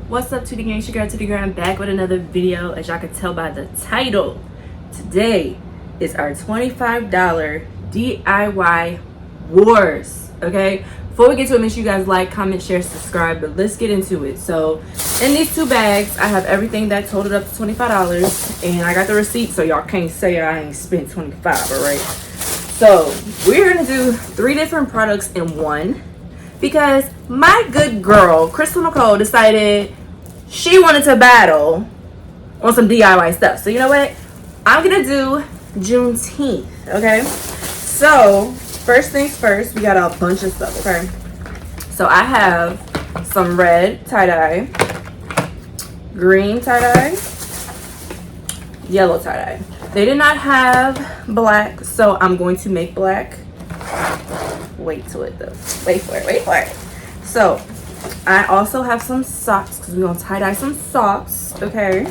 What's up, Tutti Gang? It's your girl Tutti Gang, back with another video. As y'all can tell by the title, today is our $25 DIY wars. Okay, before we get to it, make sure you guys like, comment, share, subscribe. But let's get into it. So in these two bags, I have everything that totaled up to $25, and I got the receipt, so y'all can't say I ain't spent $25. All right. So we're gonna do 3 different products in one, because my good girl Krystalnicholl decided she wanted to battle on some DIY stuff. So you know what? I'm gonna do Juneteenth. Okay. So first things first, we got a bunch of stuff. Okay. So I have some red tie-dye, green tie-dye, yellow tie-dye. They did not have black, so I'm going to make black. Wait till it though. Wait for it. So I also have some socks, because we're gonna tie-dye some socks. Okay.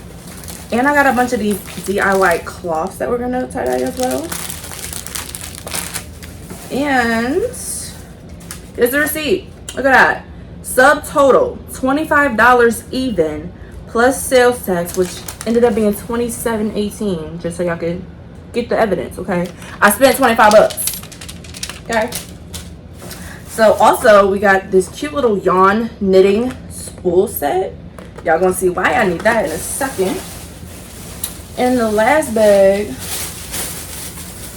And I got a bunch of these DIY cloths that we're gonna tie-dye as well. And here's the receipt. Look at that. Subtotal $25 even, plus sales tax, which ended up being $27.18, just so y'all could get the evidence. Okay, I spent $25. Okay. So also we got this cute little yarn knitting spool set. Y'all gonna see why I need that in a second. In the last bag,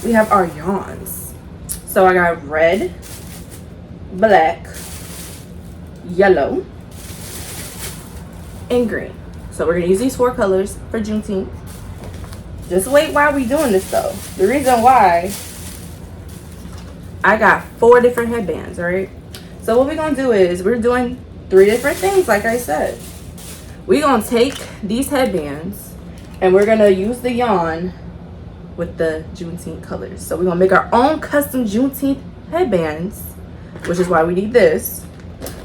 we have our yarns. So I got red, black, yellow, and green. So we're gonna use these 4 colors for Juneteenth. Just wait while we doing this though. The reason why, I got 4 different headbands, all right? So what we're gonna do is, we're doing 3 different things, like I said. We're gonna take these headbands and we're gonna use the yarn with the Juneteenth colors. So we're gonna make our own custom Juneteenth headbands, which is why we need this.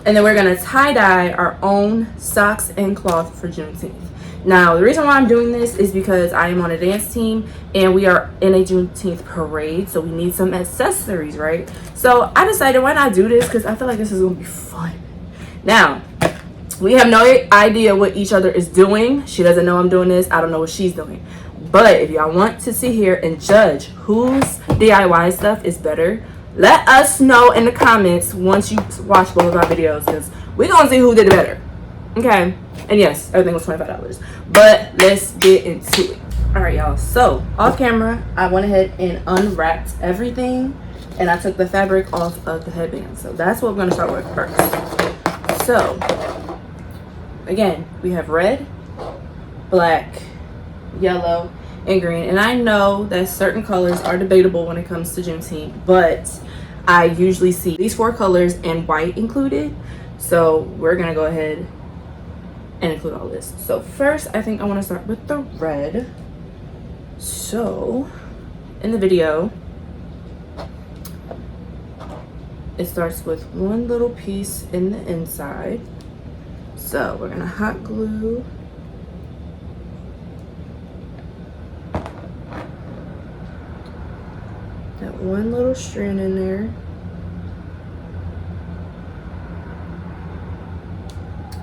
And then we're gonna tie-dye our own socks and cloth for Juneteenth. Now, the reason why I'm doing this is because I am on a dance team and we are in a Juneteenth parade, so we need some accessories, right? So I decided, why not do this? Because I feel like this is gonna be fun. Now, we have no idea what each other is doing. She doesn't know I'm doing this. I don't know what she's doing. But if y'all want to sit here and judge whose DIY stuff is better, let us know in the comments once you watch both of our videos, because we're gonna see who did it better. Okay. And yes, everything was $25. But let's get into it. All right, y'all. So off camera, I went ahead and unwrapped everything, and I took the fabric off of the headband. So that's what we're gonna start with first. So again, we have red, black, yellow, and green. And I know that certain colors are debatable when it comes to Juneteenth, but I usually see these 4 colors and white included. So we're gonna go ahead and include all this. So first, I think I want to start with the red. So in the video, it starts with 1 little piece in the inside. So we're gonna hot glue that 1 little strand in there.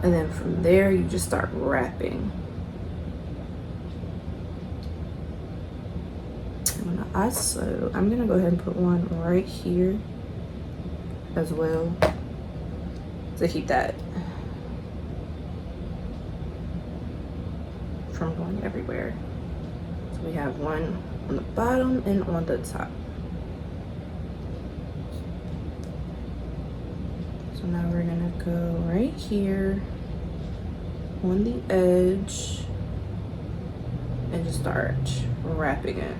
And then from there, you just start wrapping. I'm gonna go ahead and put one right here as well to keep that from going everywhere. So we have one on the bottom and on the top. So now we're gonna go right here on the edge and just start wrapping it.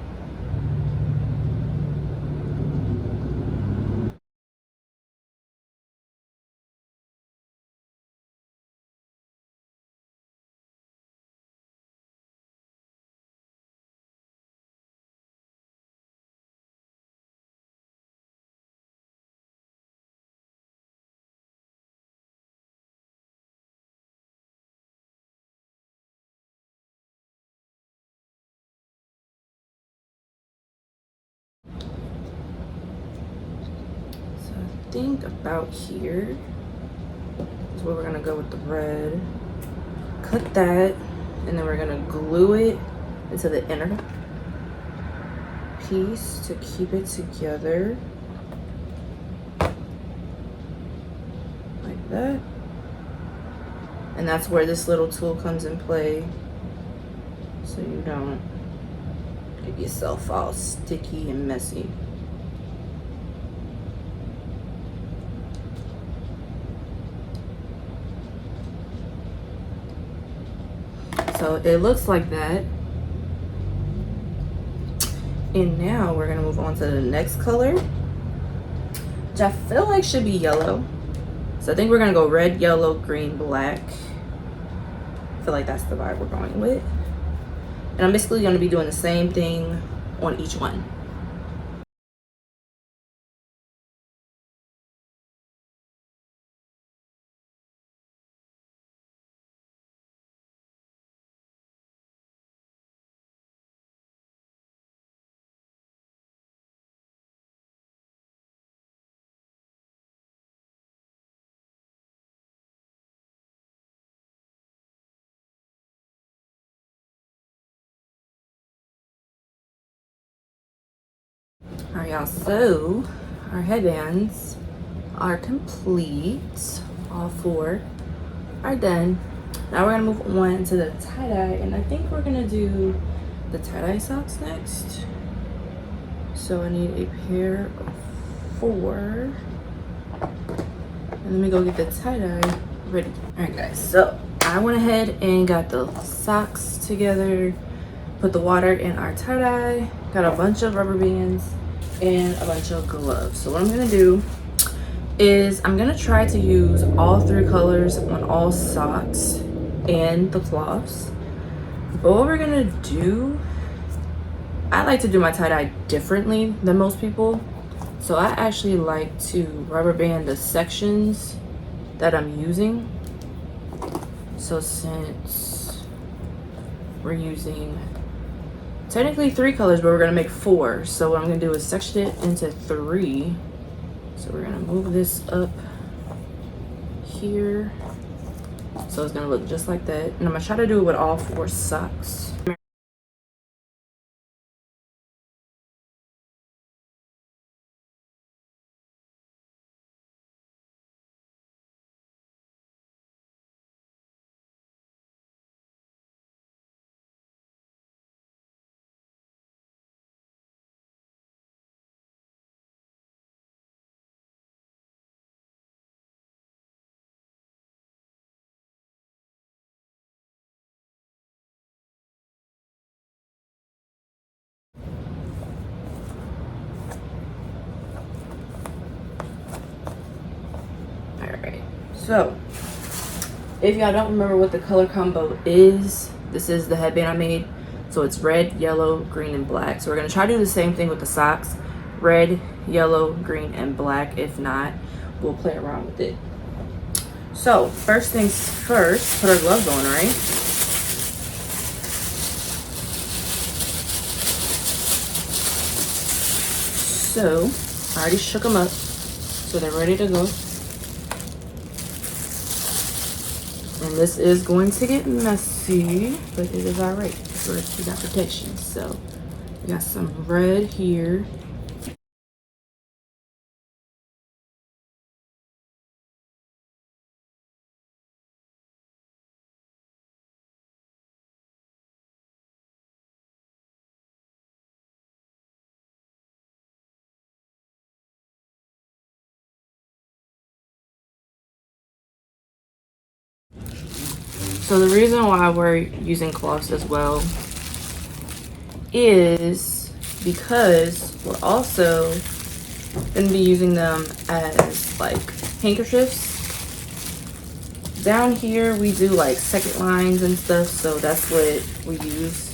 Think about here is where we're gonna go with the red. cut that, and then we're gonna glue it into the inner piece to keep it together. Like that. And that's where this little tool comes in play, so you don't get yourself all sticky and messy. So it looks like that. And now we're gonna move on to the next color, which I feel like should be yellow. So I think we're gonna go red, yellow, green, black. I feel like that's the vibe we're going with. And I'm basically gonna be doing the same thing on each one. All right, y'all, so our headbands are complete. All 4 are done. Now we're gonna move on to the tie-dye, and I think we're gonna do the tie-dye socks next. So I need a pair of 4. And let me go get the tie-dye ready. All right, guys, so I went ahead and got the socks together, put the water in our tie-dye, got a bunch of rubber bands, and a bunch of gloves. So what I'm gonna do is I'm gonna try to use all 3 colors on all socks and the cloths. But what we're gonna do, I like to do my tie-dye differently than most people. So I actually like to rubber band the sections that I'm using. So since we're using technically 3 colors, but we're gonna make 4. So what I'm gonna do is section it into 3. So we're gonna move this up here. So it's gonna look just like that. And I'm gonna try to do it with all 4 socks. Alright, so if y'all don't remember what the color combo is, this is the headband I made. So it's red, yellow, green, and black. So we're gonna try to do the same thing with the socks. Red, yellow, green, and black. If not, we'll play around with it. So first things first, put our gloves on, right? So I already shook them up, so they're ready to go. And this is going to get messy, but it is all right. First, we got protection. So we got some red here. So the reason why we're using cloths as well is because we're also going to be using them as like handkerchiefs. Down here we do like second lines and stuff, so that's what we use.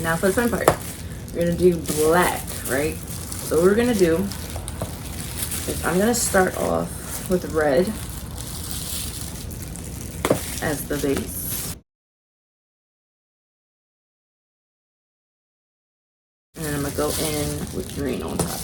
Now for the fun part. We're gonna do black, right? So what we're gonna do is I'm gonna start off with red as the base. And then I'm gonna go in with green on top.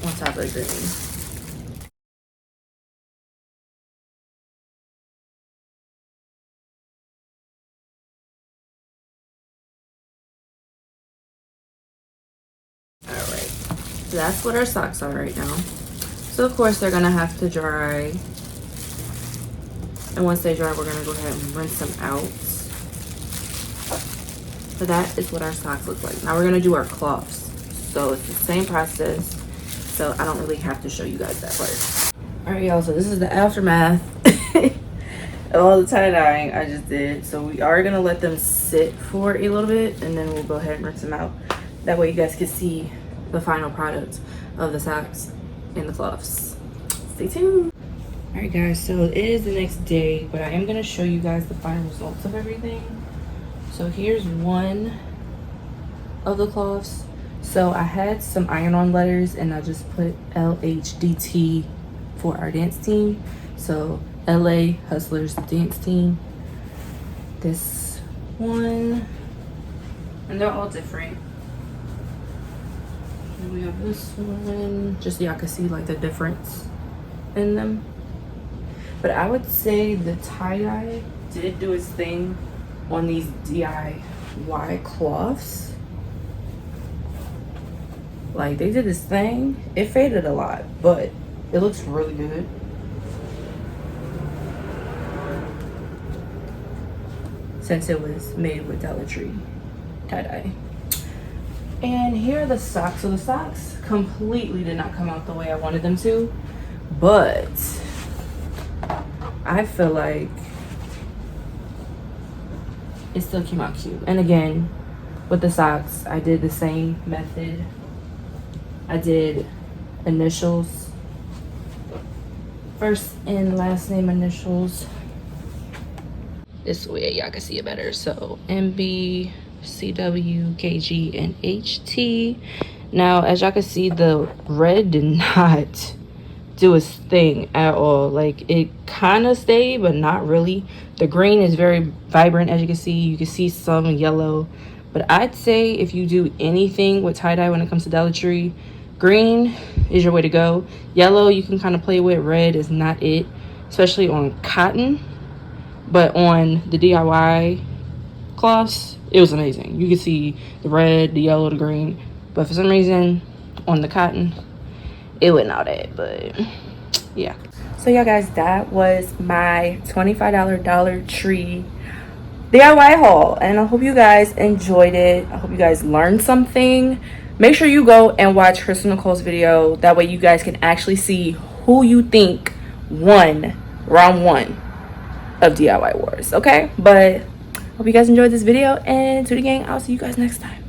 On top of the green. Alright, so that's what our socks are right now. So of course they're gonna have to dry. And once they dry, we're gonna go ahead and rinse them out. So that is what our socks look like. Now we're gonna do our cloths. So it's the same process. So I don't really have to show you guys that part. Alright y'all, so this is the aftermath of all the tie-dyeing I just did. So we are gonna let them sit for a little bit and then we'll go ahead and rinse them out. That way you guys can see the final product of the socks and the cloths. Stay tuned. All right guys, so it is the next day, but I am gonna show you guys the final results of everything. So here's one of the cloths. So I had some iron-on letters and I just put LHDT for our dance team. So LA Hustlers Dance Team. This one, and they're all different. And we have this one, just so y'all can see like the difference in them. But I would say the tie-dye did do its thing on these DIY cloths. Like they did this thing. It faded a lot, but it looks really good. Since it was made with Dollar Tree tie-dye. And here are the socks. So the socks completely did not come out the way I wanted them to, but I feel like it still came out cute. And again, with the socks, I did the same method. I did initials, first and last name initials. This way y'all can see it better. So MB, CW, KG, and HT. Now, as y'all can see, the red did not do its thing at all. Like it kind of stayed, but not really. The green is very vibrant, as you can see. You can see some yellow, but I'd say if you do anything with tie-dye when it comes to Dollar Tree, green is your way to go. Yellow you can kind of play with. Red is not it, especially on cotton. But on the DIY cloths, it was amazing. You can see the red, the yellow, the green, but for some reason on the cotton it went out at. But yeah, so yeah guys, that was my $25 Dollar Tree DIY haul, and I hope you guys enjoyed it. I hope you guys learned something. Make sure you go and watch Krystalnicholl's video. That way you guys can actually see who you think won round one of DIY Wars. Okay, but hope you guys enjoyed this video, and to the gang, I'll see you guys next time.